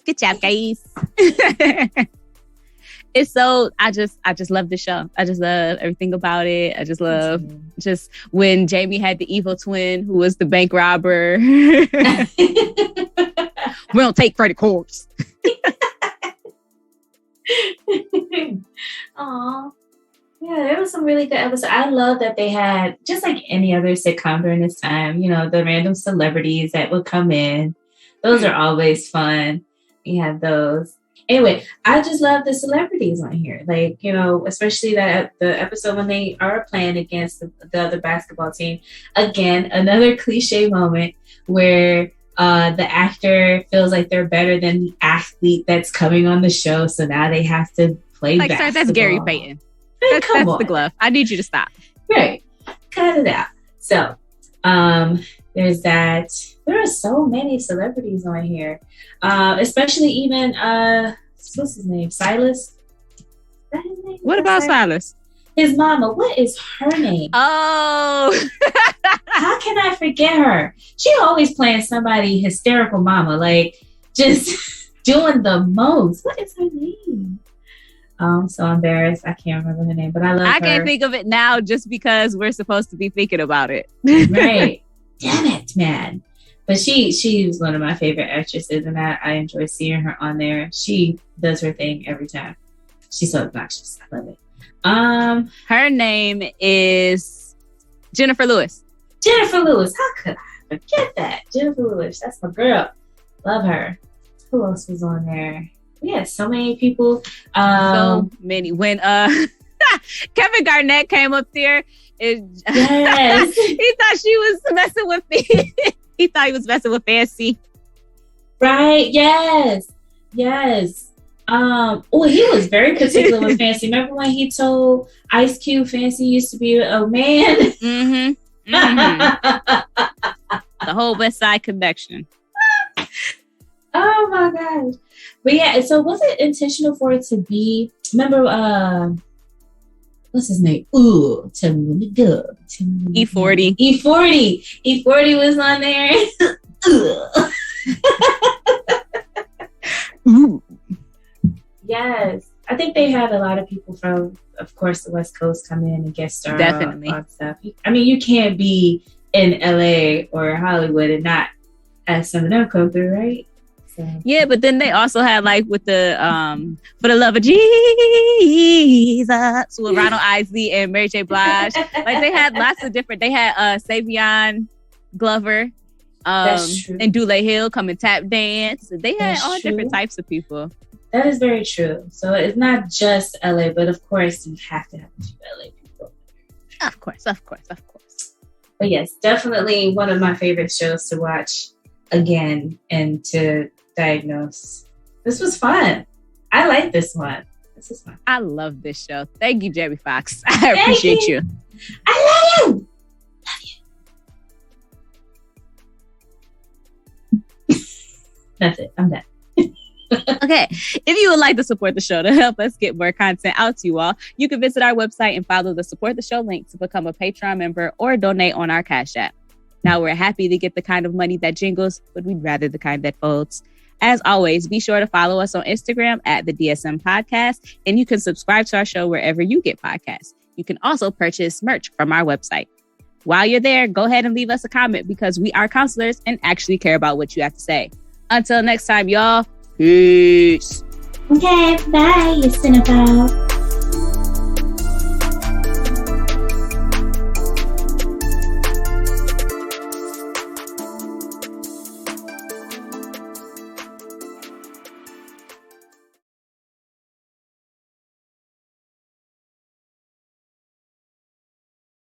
good job, guys. It's so, I just love the show. I just love everything about it. I just love just when Jamie had the evil twin who was the bank robber. We don't take credit cards. Aw. Yeah, there was some really good episodes. I love that they had, just like any other sitcom during this time, the random celebrities that would come in. Those are always fun. You have those. Anyway, I just love the celebrities on here. Like, especially the episode when they are playing against the other basketball team. Again, another cliche moment where the actor feels like they're better than the athlete that's coming on the show. So now they have to play basketball. Sir, that's Gary Payton. That's the glove. I need you to stop. Right. Cut it out. So, there's that. There are so many celebrities on here. Especially even, what's his name? Silas? Is that his name? What about Silas? His mama. What is her name? Oh. How can I forget her? She always playing somebody hysterical mama. Like, just doing the most. What is her name? I'm so embarrassed. I can't remember her name, but I love her. I can't think of it now just because we're supposed to be thinking about it. Right. Damn it, man. But she was one of my favorite actresses, and I enjoy seeing her on there. She does her thing every time. She's so obnoxious. I love it. Her name is Jennifer Lewis. Jennifer Lewis. How could I forget that? Jennifer Lewis. That's my girl. Love her. Who else was on there? We had so many people. So many. When Kevin Garnett came up there, yes. he thought she was messing with me. He thought he was messing with Fancy. Right. Yes. Yes. He was very particular with Fancy. Remember when he told Ice Cube Fancy used to be a man? Mm-hmm. Mm-hmm. The whole West Side Connection. Oh my gosh. But yeah, so was it intentional for it to be, remember, what's his name? Ooh, tell me when to go. E40. E40 was on there. Ooh. Yes. I think they had a lot of people from, of course, the West Coast come in and guest star. Definitely. On stuff. I mean, you can't be in LA or Hollywood and not have some of them come through, right? So. Yeah, but then they also had like with the For the Love of Jesus with Ronald Isley and Mary J. Blige. Like they had lots of different. They had Savion Glover and Dule Hill come and tap dance. They had all different types of people. That is very true. So it's not just LA, but of course you have to have a few LA people. Of course. But yes, definitely one of my favorite shows to watch again and to diagnose. This was fun. I like this one. This is fun. I love this show. Thank you, Jamie Foxx. I appreciate you. I love you. That's it. I'm done. Okay. If you would like to support the show to help us get more content out to you all, you can visit our website and follow the Support the Show link to become a Patreon member or donate on our Cash App. Now, we're happy to get the kind of money that jingles, but we'd rather the kind that folds. As always, be sure to follow us on Instagram at the DSM Podcast, and you can subscribe to our show wherever you get podcasts. You can also purchase merch from our website. While you're there, go ahead and leave us a comment because we are counselors and actually care about what you have to say. Until next time, y'all. Peace. Okay, bye, you cinephile.